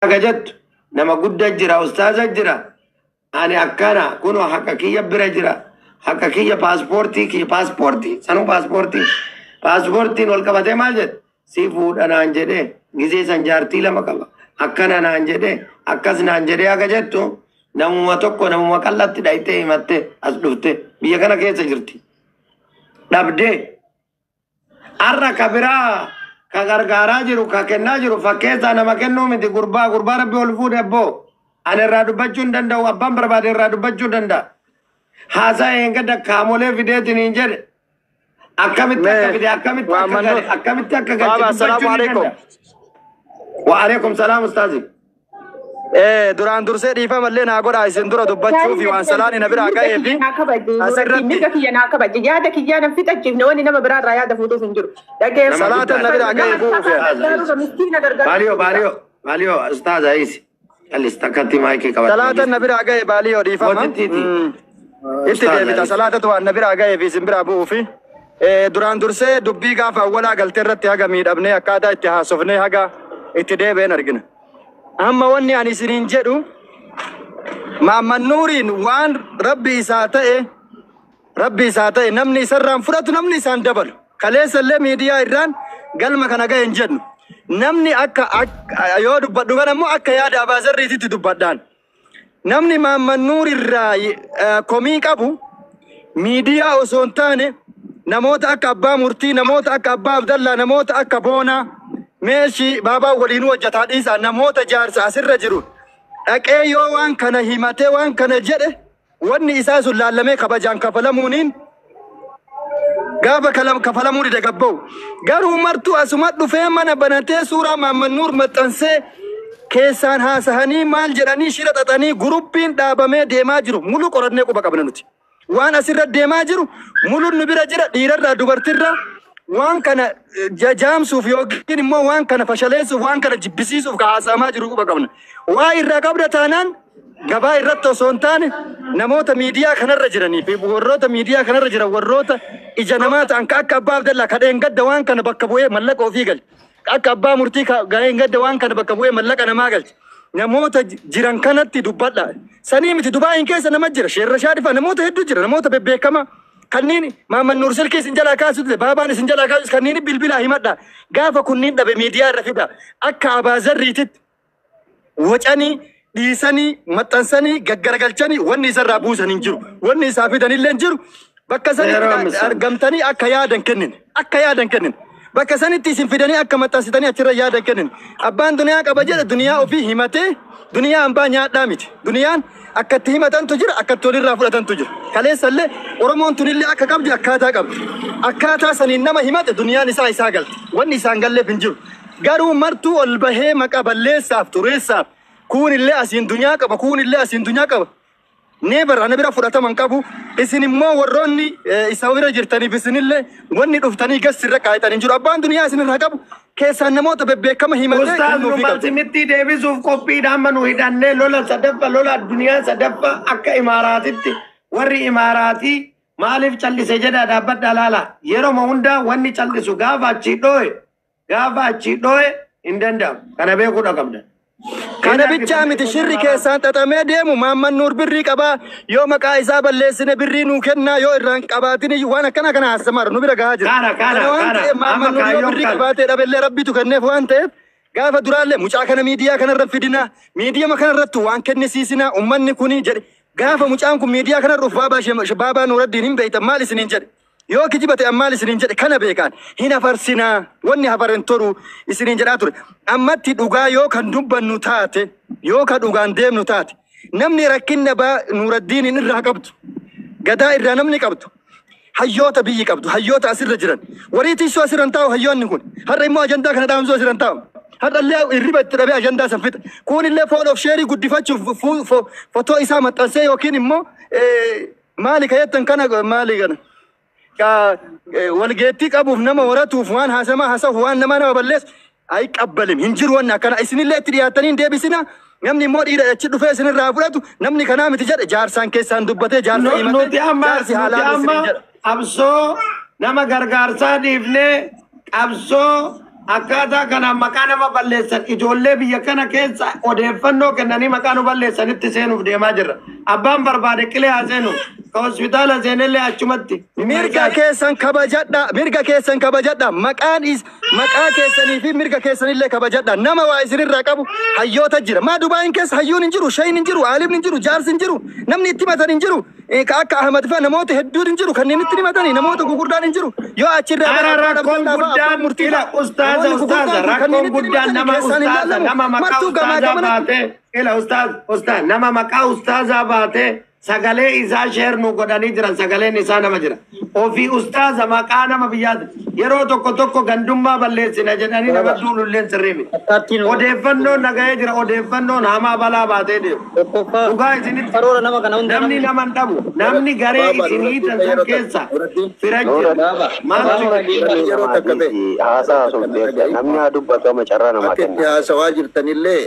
أجت نما قد جرا أستاذ جرا أنا أكنا كونوا حقيقية برجرا حقيقية باسبورتي سنو باسبورتي والكبده ماجد سيفود أنا أنجده جزء سنجارتي لما كلا أكنا أنا أنجده أكاسنا أنجده أجتو نمو ما تكو نمو ما كلت دايته ماته أسلوفته بيجانا كيس جرتي دبده أرا كبرا كغرغارا جرو ككنا جرو فكيسا نما كنو من دي غربا ربي والفود أبو أنا رادو بجون دندا وأبام برباد رادو بجون دندا هذا ينقدر كامولة فيديو تنينجر أكمل تكا السلام عليكم. وعليكم السلام أستاذي. duraan dursee dhiifama illee naa godhaa isin dura dubbachuuf waan salaan na biraa ka'ee fi asirratti mirga kiyya naa kabaje yaada kiyyaa nan fixachiifne wanni nama biraa irraa yaada fuutuuf hin jiru. Salaata na biraa ka'ee bu'uuf Baaliyo Ustaaz Ayisi kallis takkatti maayikii qabata. salaata na biraa ka'ee baaliyo dhiifama itti deebita salaatatu waan na biraa ka'ee fi isin biraa bu'uufi duraan dursee dubbii gaafa awwalaa galtee irratti haga miidhamnee akkaataa itti haasofnee haga itti deebi'een argina. Amma wanni ani isiniin jedhu Maamman Nuuriin waan rabbi isaa ta'e namni isarraan fudhatu namni isaan dabalu kaleessa illee miidiyaa irraan galma kana ga'e hin jedhu namni akka yoo dubbadhu kana immoo akka yaada abaazarriititti dubbadhaan namni Maamman Nuurirraa komii qabu miidiyaa osoo hin taane namoota akka abbaa murtii namoota akka abbaa abdallaa namoota akka boonaa meeshii baabaa waliin hojjetaa dhiisaa namoota jaarsa asirra jiru dhaqee yoo waan kana himatee waan kana jedhe wanni isaa sun laallamee kabajaan kafalamuuniin gaafa kafalamuun ide gabba'u garuu martuu asuma dhufee mana banatee suuraa Maamman Nuur maxxansee keessaan haasahanii maal jedhanii shira xaxanii guruppiin dhaabamee deemaa jiru mulu qorannee quba qabna nuti waan asirra deemaa jiru muluun nu bira jira dhiirarraa dubartirraa waan kana jajaamsuuf yookiin immoo waan kana fashaleessuuf waan kana jibbisiisuuf ka haasamaa jiru quba qabna waa irraa qabda taanaan gabaa irratti osoo hin taane namoota miidiyaa kanarra jiranii fi warroota miidiyaa kanarra jiran warroota ija namaa ta'an ka akka abbaa abdallaa kadheen gadda waan kana bakka bu'ee mallaqa ofii galche akka abbaa murtii gaheen gadda waan kana bakka bu'ee mallaqa namaa galche namoota jiran kanatti dubbadha sanii miti Dubaayin keessa nama jira sheerra shaadifa namoota hedduu jira namoota bebbeekamaa kanneen Maamman Nuur silkii isin jalaa kaasutti baabaan isin jalaa kaasus kanneen bilbilaa himadha gaafa kunniin dhabe miidiyaa irra fida akka abaazarriititti wacanii dhiisanii maxxansanii gaggaragalchanii wanni isarraa buusan hin jiru wanni isaa fidan illee hin jiru bakka sanitti argamtanii akka yaadan kennin bakka sanitti isin fidanii akka maxxansitanii achirra yaadan kennin abbaan duniyaa qaba jedha duniyaa ofii himatee duniyaa hambaa nyaadhaa miti duniyaan akka itti himatantu jira akka itti walirraa fudhatantu jira kaleessallee Oromoon tunillee akka qabdi akkaataa saniin nama himate duniyaan isaa galte wanni isaan galleef hin jiru garuu martuu ol bahee maqa balleessaaf tureessaaf kun illee asiin dunyaa qaba neebar ana bira fudhataman qabu isin immoo warroonni isa bira jirtaniif isinillee wanni dhuftanii gasirra kaayitan hin jiru abbaan duniyaa isinirraa qabu keessaan namoota bebbeekama himatee Ustaaz Nubatimitti deebisuuf qophiidhaan manu hidhannee lola addunyaa sadaffaa akka imaaraatitti warri imaaraatii maaliif callise jedha dhaabbadha laala yeroo hundaa wanni callisu gaafa achii dhoohe hin danda'amu kana beekuudha qabda. Kana bichaa miti shirri keessaan xaxamee deemu Maamman Nuur birrii qabaa yoo maqaa isaa balleessine birrii nuu kennaa yoo irraan qabaatini waan akkana kana haasamaadha nu bira gahaa jira. Maamman Nuur yoo birrii qabaatee dhabellee rabbitu kenneef waan ta'eef gaafa duraallee mucaa kana miidiyaa kanarra fidinaa miidiyaa kanarratti waan kennisiisinaa ummanni kuni jedhe gaafa mucaan kun miidiyaa kanarra baabaa Nuuraddiin hin beeytan maal isiniin jedhe yoo kijibate ammaal isiniin jedhe kana beekaan hin hafarsinaa wanni hafaren toru isiniin jedhaa ture ammatti dhugaa yoo kan dubbannu taate yoo ka dhugaan deemnu taate namni rakkinna Nuuraddiin irraa qabdu gadaa irraa namni qabdu hayyoota biyyi qabdu hayyoota asirra jiran warii tiisoo asirran taa'u hayyoonni kun har'a immoo ajandaa kana dhaamsuu asirran taa'u har'a illee hirriba itti dhabee ajandaa san fixa kun illee foon of sheerii guddifachuuf fotoo isaa maxxansee yookiin immoo maali kayyattan kana maali kana walgeettii qabuuf nama horatuuf waan haasawu waan nama balleessu ay qabbalim hin jiru wanni akkana isinillee itti dhiyaatanii deebisina namni immoo dhiira achi dhufee isinirraa fudhatu namni kanaa miti jedhe jaarsaan keessaan dubbatee jaarsa nuti amma qabsoo nama gargaarsaa dhiifnee qabsoo akkaataa kana maqaa nama balleessan ijoollee biyya kana keessa odeeffannoo kennanii maqaa nu balleessanitti seenuuf deemaa jirra. Abbaan barbaade qilee haa seenu ka hospitaala seenellee achumatti. Mirga keessan kabajadha. Maqaa keessanii fi mirga keessanillee kabajadha. Nama waa isinirraa qabu hayyoota jira. Maa Dubaayin keessa hayyuun hin jiru, shayin hin jiru, aalimni hin jiru, jaarsi hin jiru, namni itti himatan hin jiru. Akka Ahmad fa'a namoota hedduun hin jiru, kanneen itti himatanii namoota gurguddaan hin jiru. Yoo achirraa rakkoon guddaan murtiidha. Ustaaza rakkoon guddaan nama ustaaza nama maqaa ustaazaa baatee ustaaz nama maqaa ustaazaa baatee sagalee isaa sheer nu godhanii jiran sagaleen isaa nama jira. Ofii ustaaza maqaa nama biyyaati. Yeroo tokko gandummaa balleessina jedhanii nama duululleen sirriimi. Odeeffannoon nagahee jira. Odeeffannoon hamaa balaa baatee deemu. Dhugaa isinitti namni nama hin dhabu. Namni garee isinii tansan keessa fira jira. Namni haa dubbatu amma carraa namaa kenna. Haasawaa jirtanillee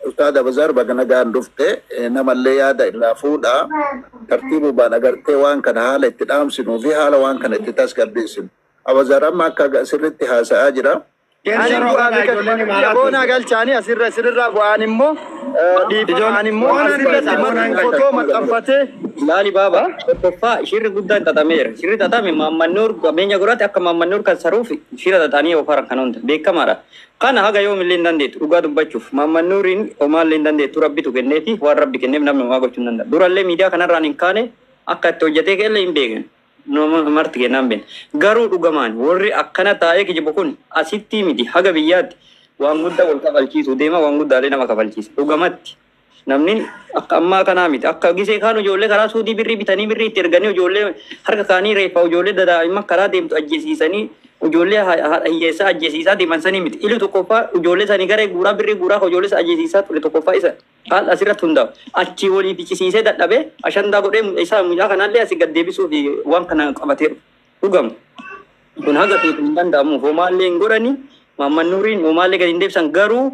Ustaad Abazar bagana gaan dhufte namallee yaada irraa fuudha. Tartiibubaan agartee waan kana haala itti dhaamsinuu fi haala waan kana itti tasgabbeessinu. Abazar amma akka sirriitti haasa'aa jira. Boona galchaanii asirraa bu'aan immoo dhiibbaan immoo fotoo maxxanfatee laali baaba tokkoffaa shirri guddaan xaxameera. Shirri xaxame maammannoor qabeenya guraatti akka maammannoor kan saruuf shira xaxanii ofaran kan hunda beekamaadha. Kana haga yoomillee hin dandeettu dhugaa dubbachuuf maammannooriin omaallee hin dandeettu rabbitu kenneefi waan rabbi kenneef namni homaa gochuu hin danda'a. Durallee miidiyaa kanarraan hin kaane akka itti hojjetee keellee hin beekan. Nama marti kennaan beena. Garuu dhugamaan warri akkana taa'ee kijibu kun asitti miti haga biyyaatti waan guddaa wal kafalchiisu deema waan guddaalee nama kafalchiisa. Dhugamatti namni akka ammaa kanaa miti akka gisee kaan ijoollee karaa suudii birrii bitanii birrii itti erganii ijoollee harka kaanii reeffaa ijoollee dadaa'imman karaa deemtu ajjeesiisanii ijoollee hiyyeessaa ajjeesiisaa deeman sanii miti. Ili tokkoffaa ijoollee sanii garee guuraa birrii guuraa ijoollee isa ajjeesiisaa ture tokkoffaa isa haal asirratti hundaa'u. Achi walii fichisiisee dadhabee ashandaa godhee isaa mucaa kanallee asii gad deebisuu fi waan kana qabateeru. Dhugamu. Kun haga feetu hin danda'amuuf homaallee hin godhanii maammannuuriin homaallee gadi hin deebisan garuu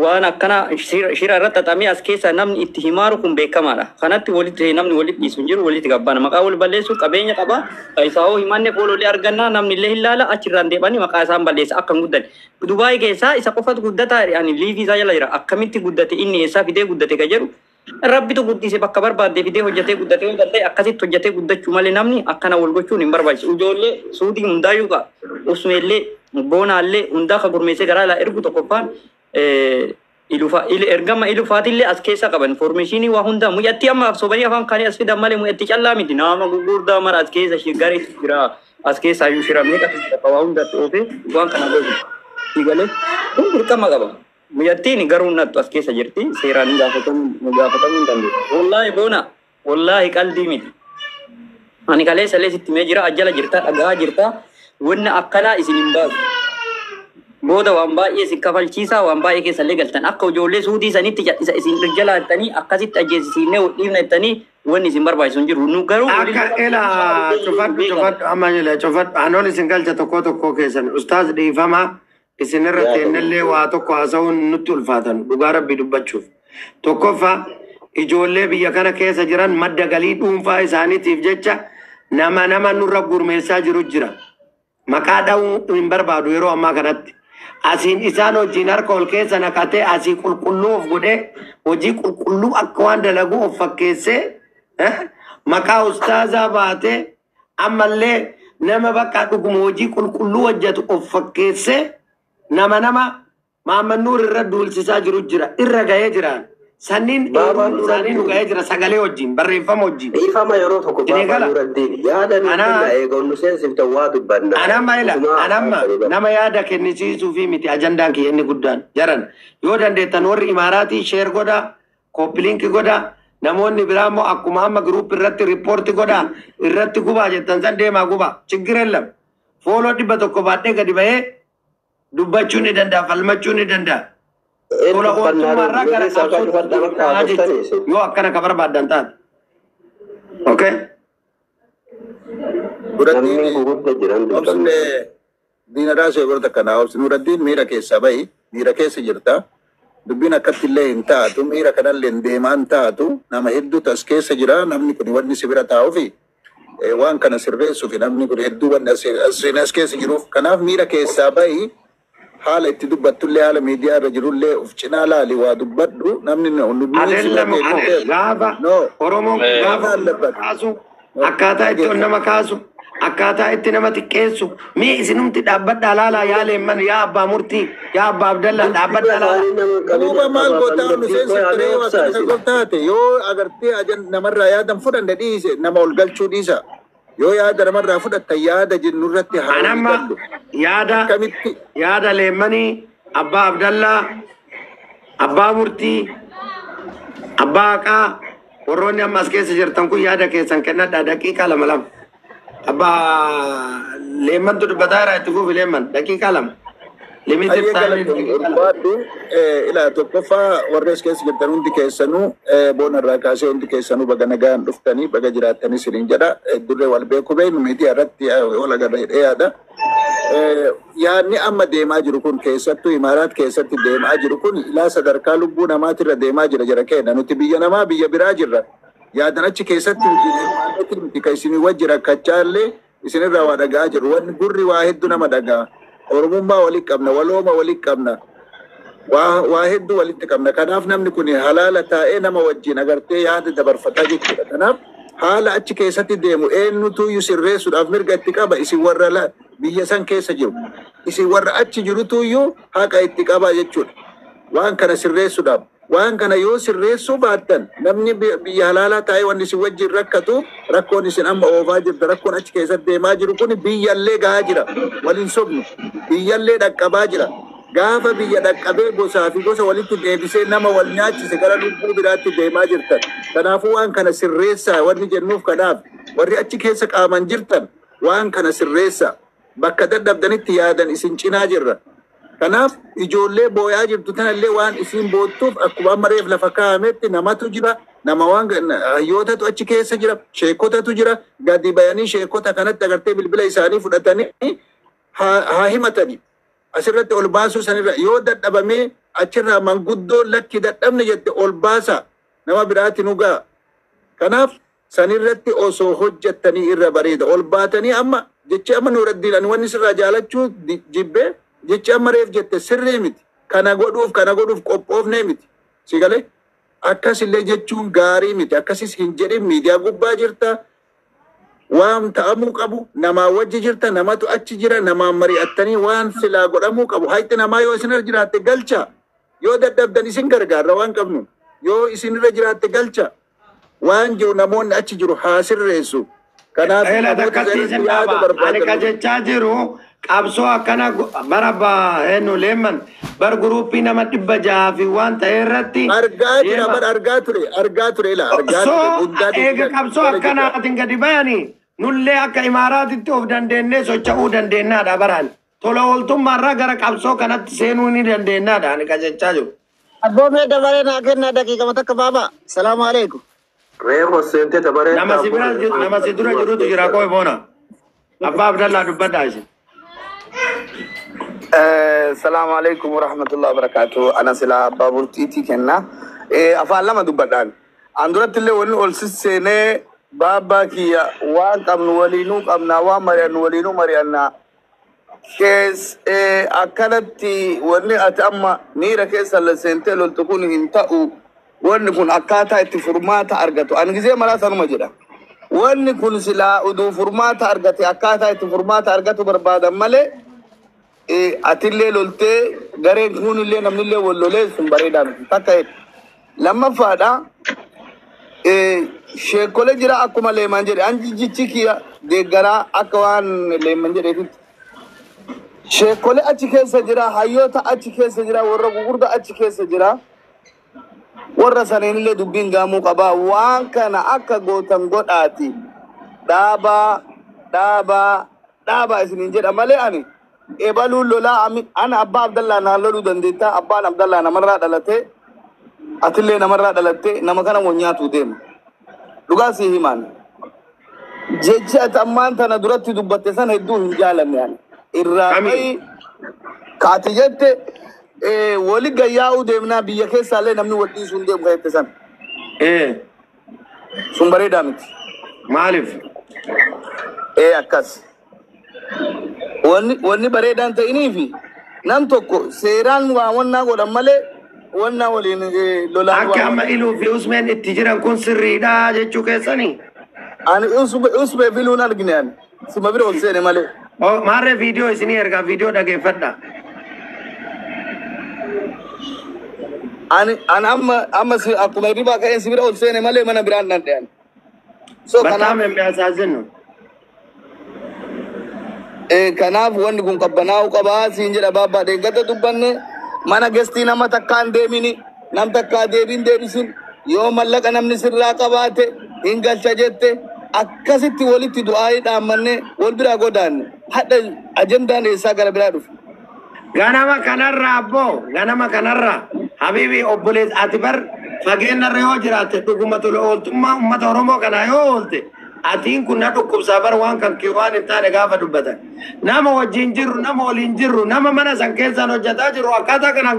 waan akkana shira irratti xaxamee as keessa namni itti himaaru kun beekamaadha. Kanatti walitti namni walitti dhiisu hin jiru walitti gabbana. Maqaa wal balleessu qabeenya qaba. Isaa'oo himanne fooloolee argannaa namni illee hin laala achirraan deebanii maqaa isaan balleessa akka hin guddanne. Dubaayii keessaa isa qofatu guddataa ani liivii isaa jala jira. Akkamitti guddate inni eessaa fidee guddate ka jedhu. Rabbitu guddise bakka barbaadde fidee hojjetee guddatee yoo danda'e akkasitti hojjetee guddachuu malee namni akkana wal gochuun hin barbaachisu. Ijoollee suutii hundaayyuu ka usmeellee boonaallee hundaa ka gurmeessee garaa laa ergu tokkoffaan ergama ilufaatillee as keessa qaban formeeshinii waa hunda muyyatti amma sobanii afaan kaanii as fidan malee muyyatti callaa miti nama gurguddaa mara as keessa shiggaree jira as keessa ayyuu shiramee qaba waa hunda ta'uufi waan kana godhu digalee kun dirqama qaba muyyattiin garuu nattu as keessa jirti seeraan gaafatamuu hin dandeessu wallaahi boona wallaahi qalbii miti ani kalee salee sitti mee jira ajjala jirta dhagaa jirta wanna akkanaa isin hin baasu. Booda waan baay'ee si kafalchiisaa waan baay'ee keessallee galtan akka ijoollee suutii sanitti isin jala jettanii akkasitti ajjeesisiinee dhiifna jettanii wanni isin barbaachisu hin jiru. Nu garuu akka ela cufadhu amma jala cufadhu anoon isin galcha tokko keessan ustaaz dhiifamaa isin irra teennellee waa tokko haasa'uun nutti ulfaatan dhugaa rabbii dubbachuuf. Tokkoffaa ijoollee biyya kana keessa jiran madda galii dhuunfaa isaaniitiif jecha nama nurra gurmeessaa jiru jira. Maqaa dha'uu hin barbaadu yeroo ammaa kanatti. Asiin isaan hojiin harka ol keessa naqatee asii qulqulluu of godhee hojii qulqulluu akka waan dalagu of fakkeessee maqaa ustaazaa baatee ammallee nama bakka dhuguma hojii qulqulluu hojjetu of fakkeessee nama maammannuur irra duulsisaa jiru jira irra gahee jiraan. Sanniin isaanii nu gahee jira sagalee wajjin barreeffama wajjin. Dhiifama yeroo tokko yaada eegonnu seensiftan waa dubbanna. Nama yaada kennisiisuu fi miti ajandaan kiyya inni guddaan jaran yoo dandeettan warri imaaraatii sheer godhaa koppiliinki godhaa namoonni biraa immoo akkuma amma giruup irratti riippoorti godhaa irratti gubaa jettan san deemaa gubaa chiggirellam fooloo 100 baadhee gadi bahee dubbachuu ni danda'a falmachuu ni danda'a. Tola ooltummaarraa gara qabsoo yoo akkana ka barbaadan taate. Okay? Diinaraa seeqota kanaa obsi Nuraddiin miira keessa bahi miira keessa jirta. Dubbiin akkatti illee hin taatu miira kanallee hin deemaan taatu nama hedduutu as keessa jira namni kun wanni si bira taa'uu fi waan kana sirreessuuf namni kun hedduuwwan as keessa jiruuf kanaaf miira keessaa bahi haala itti dubbattullee haala miidiyaa irra jirullee uf cinaa laali waa dubbadhu namni gaafa Oromoon gaafa kaasu akkaataa itti on nama kaasu akkaataa itti nama xiqqeessu mee isinumti dhaabbadhaa laalaa yaa leemman yaa abbaa murtii yaa abbaa abdallaa dhaabbadhaa laalaa duuba maal gootaa nu seensitiree akka gootaate yoo agartee ajan namarraa yaadan fudhanne dhiise nama ol galchuu dhiisa yoo yaada namarraa fudhatta yaada jennurratti anamma yaada leemmanii abbaa abdallaa abbaa murtii abbaa haqaa warroonni amma as keessa jirtan kun yaada keessan kennadhaa daqiiqaa lama lama abba leemman tu dubbataa irraa itti fuufi leemman daqiiqaa lama limited time ila tokkoffaa warri as keessa jirtan hundi keessanuu boona irraa kaasee hundi keessanuu baga nagaan dhuftanii baga jiraatanii siniin jedha durree wal beeku beeknu miidiyaa irratti wal agarra jedhee yaada yaadni amma deemaa jiru kun keessattuu imaaraat keessatti deemaa jiru kun ilaa sadarkaa lubbuu namaatirra deemaa jira kenna nuti biyya namaa biyya biraa jirra yaadan achi keessatti miti ka isinii wajji rakkachaallee isinirraa waa dhagaa jiru wanni gurri waa hedduu nama dhagaa oromummaa walitti qabna walooma walitti qabna waa hedduu walitti qabna kanaaf namni kun halaala taa'ee nama wajjin agartee yaada dabarfataa jechuudha kanaaf haala achi keessatti deemu eenyutuyyuu sirreessuudhaaf mirga itti qaba isin warra biyya san keessa jiru isin warra achi jirutuyyuu haqa itti qaba jechuudha waan kana sirreessuudhaaf waan kana yoo sirreessuu baattan namni biyya halaalaa taa'ee wanni isin wajjin rakkatu rakkoon isin amma oofaa jirta rakkoon achi keessatti deemaa jiru kun biyyallee gahaa jira waliin sobnu biyyallee dhaqqabaa jira gaafa biyya dhaqqabee gosaa fi gosa walitti deebisee nama wal nyaachise gara lubbuu biraatti deemaa jirtan kanaafuu waan kana sirreessaa wanni jennuuf kanaaf warri achi keessa qaaman jirtan waan kana sirreessaa bakka dadhabdanitti yaadan isin cinaa jirra kanaaf ijoollee booyaa jirtu tanallee waan isin boottuuf akkuma amma reef lafa kaa'ametti namatu jira nama waan hayyootatu achi keessa jira sheekotatu jira gadi bayanii sheekota kanatti agartee bilbila isaanii fudhatanii haa himatanii asirratti ol baasuu sanirra yoo dadhabamee achirraa manguddoon lakki dadhabne jette ol baasa nama biraatti nu ga'a kanaaf sanirratti osoo hojjettanii irra bareeda ol baatanii amma jechi amma Nuuraddiin ani wanni sirraa jaalachuu jibbee jechi amma reef jette sirrii miti kana godhuuf qophoofnee miti si galee akkasillee jechuun gaarii miti akkasis hin jedhin miidiyaa gubbaa jirta waan ta'amuu qabu namaa wajji jirta namatu achi jira namaan mari'attanii waan silaa godhamuu qabu hayti namaa yoo isin irra jiraatte galcha yoo dadhabdan isin gargaarra waan qabnu yoo isin irra jiraatte galcha waan jiru namoonni achi jiru haa sirreessu kanaaf ani qajechaa jiru qabsoo akkana baraba hennu leemman bar guruupii nama 600 fi waan ta'e irratti argaa jira bar argaa ture ila argaa eega qabsoo akkana atin gadi bayani nullee akka imaaraatitti of dandeennee socho'uu dandeenyaadha baraan tola ooltummaarraa gara qabsoo kanatti seenuu ni dandeenyaadha ani qajechaa jiru abboomee dabaree naa kennaa daqiiqama takka baaba salaamu alaikum reefo seente dabaree nama si dura jirutu jira koo boona abbaa abdallaa dubbadhaa isin السلام عليكم ورحمة الله وبركاته أنا سلا بابورتيتي كنا أفعل لما دبدان عندنا اللي ولن ألسسنة بابا كيا وان كم نولينو كم نوا مريان نولينو مريانا كيس أكلتي ولن أتأمى نيرا كيس اللسنتي لو تكون هنتاو ولن يكون أكاتا اتفرمات أرجتو أنا جزء مرا سانو مجدا ولن يكون سلا ودو فرمات أرجتي أكاتا اتفرمات أرجتو بربادا ملء atillee loltee gareen kunillee namnillee wal lolee sun bareedaa miti takka lamma faadha sheekole jira akkuma leeman jedhe an jijjichi kiya deeggaraa akka waan leeman jedheetitti sheekole achi keessa jira hayyoota achi keessa jira warra gugurda achi keessa jira warra saneenillee dubbiin gaamuu qabaa waan kana akka gootan godhaati dhaabaa isiniin jedha malee ani ebalu lola ana abba abdallah na lolu dandeta abba abdallah na marra dalate atille na marra dalate na makana wonyatu dem duga si himan jeje atamman tana duratti dubbatte san heddu hinjaalanne yani irraqai katijette wali gayaa'u deemna biyya keessaalee namni wadii sun deemu kayette san sun bareedaa miti maalif akkas wanni bareedaan ta'inii fi nam tokko seeraan waa wannaa godhan malee wannaa waliin lolaan Akka amma iluu fi usmeen itti jiran kun sirriidha jechuu keessanii. ani usbee biluun argine ani sima bira ol seene malee Maarree viidiyoo isinii ergaa viidiyoo dhageeffadha. ani amma si akkuma ribaa ka'een si bira ol seene malee mana biraan nan dhiyaan so በጣም የሚያሳዝን ነው። kanaaf wanni kun qabbanaa'uu qabaa siin jedha baabbaa deeggata dubbanne mana gestii nama takkaan deemini nam takkaa deebiin deebisin yoo mallaqa namni sirraa qabaate hin galcha jette akkasitti walitti du'aa'ii dhaammanne wal biraa godaanne hadha ajendaan eessaa gara biraa dhufe Ganama kanarraa abboo ganama kanarraa habiibii obbolees ati bar fageenyarra yoo jiraatte dhuguma tole ooltummaa uummata Oromoo kanaa yoo oolte atiin kun na dhukkubsaa bar waan kan kee waan hin taane gaafa dubbatan nama wajjin jirru nama waliin jirru nama mana san keessaan hojjetaa jiru akkaataa kanaan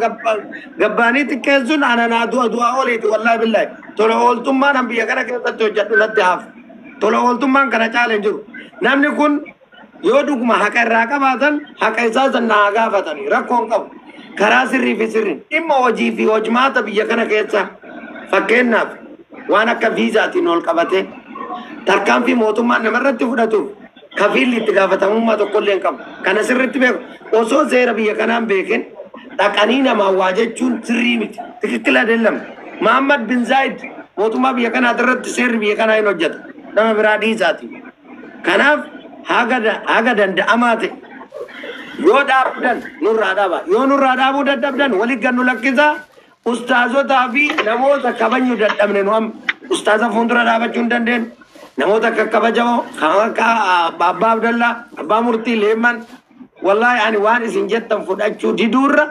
gabbaanii xiqqeessuun ananaa du'a oliiti wallaahi billaahi tole ooltummaan an biyya kana keessatti hojjedhu natti hafu tole ooltummaan kana caaleen jiru namni kun yoo dhuguma haqa irraa qabaatan haqa isaa san naa gaafatanii rakkoon qabu karaa sirrii fi sirriin dhimma hojii fi hojmaata biyya kana keessa fakkeenyaaf waan akka viizaatiin ol qabate tarkaanfii mootummaan namarratti fudhatuuf kafiilli itti gaafatamummaa tokkollee hin qabu kana sirriitti beeku osoo seera biyya kanaan beekin dhaqanii namaa waa jechuun sirrii miti tikikkila adeellama Muhammad bin Zaid mootummaa biyya kanaa irratti seerri biyya kanaa hin hojjetu nama biraa dhiisaati kanaaf haga danda'amaa ta'e yoo dhaabdan nurraa dhaaba yoo nurraa dhaabuu dadhabdan walitti gannu lakkisaa ustaazotaa fi namoota kabajuu dadhabne nu amma ustaaza fuuldura dhaabachuu hin dandeenyu namoota akka kabajamoo kan akka Abbaa Abdallaa Abbaa Murtii Leemman wallahi ani waan isin jettan fudhachuu diduurra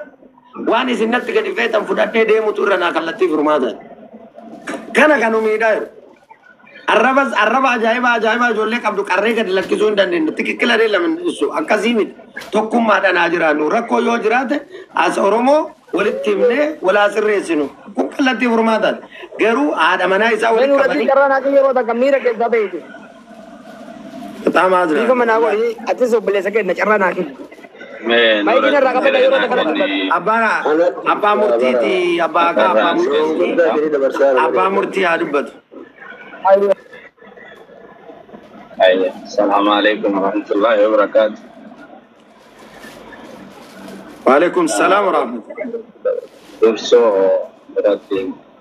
waan isin natti gadi feetan fudhadhee deemutu irra naa kallattii furmaata kana kanu miidhaa jiru arraba ajaa'ibaa ijoollee qabdu qarree gadi lakkisuu hin dandeenye tikikkila adeellama ibsu akkasii miti tokkummaadhaan haa jiraannu rakkoo yoo jiraate as Oromoo walitti himnee walaa sirreessinu kun kallattii furmaataati garuu haadha manaa isaa walitti qabanii Tama jira. Iko mana wali ati so bele sakit na carra na kin. Mai kina raga pada yo na kana. Abba Murti ti Abba Murti adubat. Ayya. Assalamualaikum warahmatullahi wabarakatuh. Waalaikumsalam warahmatullahi. Durso berarti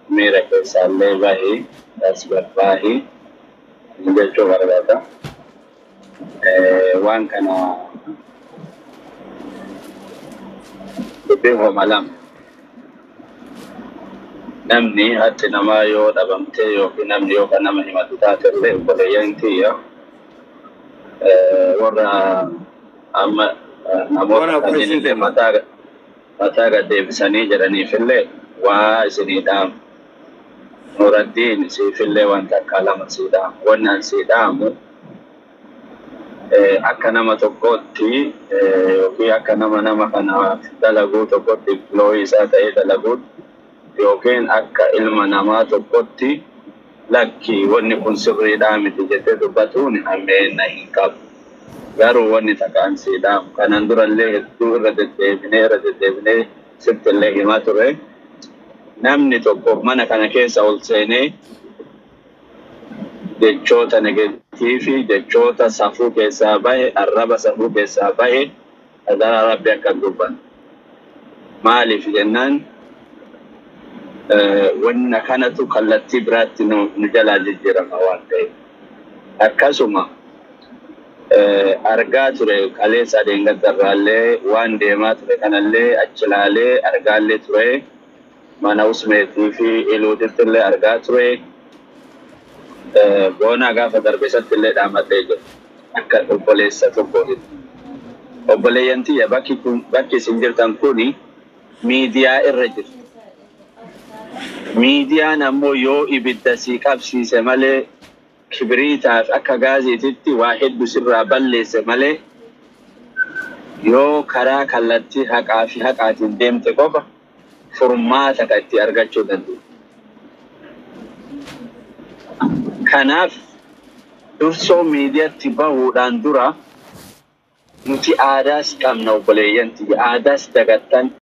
mera ke salle bahi, tasbih bahi. Menjadi warga waan kana beho malam namni hatti nama yoo dhabamte yookiin namni yoo kan nama himatu taate illee obboleeyyanti warra amma namoota kanneen illee mataa gad deebisanii jedhaniif illee waa isinii dhaamu Nuraddiin siif illee wanta akka lama sii dhaamu wannaan sii dhaamu akka nama tokkotti yookiin akka nama kana dalaguu tokkotti looyii isaa ta'ee dalaguun yookiin akka ilma namaa tokkotti lakki wanni kun sirriidhaa miti jettee dubbatuun hammeenna hin qabu. Garuu wanni takkaan sii dhaamu kanan durallee hedduu irra deddeebinee sitti illee himaa ture namni tokko mana kana keessa ol seenee jechoota negatiivii jechoota safuu keessaa bahe arraba safuu keessaa bahe adara rabbi akka dubban maaliif jennaan wanna kanatu kallattii biraatti nu jalaa jijjiirama waan ta'eef akkasuma argaa ture kaleessa adeengazarraallee waan deemaa ture kanallee achi laalee argaallee ture mana usmeetii fi iluutitti illee argaa ture boona gaafa darbe isatti illee dhaamatee jiru akka obboleessa tokkootti. Obboleeyyantii bakki isin jirtan kuni miidiyaa irra jiru. Miidiyaan ammoo yoo ibidda sii qabsiise malee kibriitaaf akka gaazetiitti waa hedduu sirraa balleesse malee yoo karaa kallattii haqaa fi haqaatiin deemte qofa furmaata kan itti argachuu dandeenya. Kanaaf dursoo miidiyaatti bahuudhaan dura nuti aadaas qabna obboleeyyanti aadaas dagattan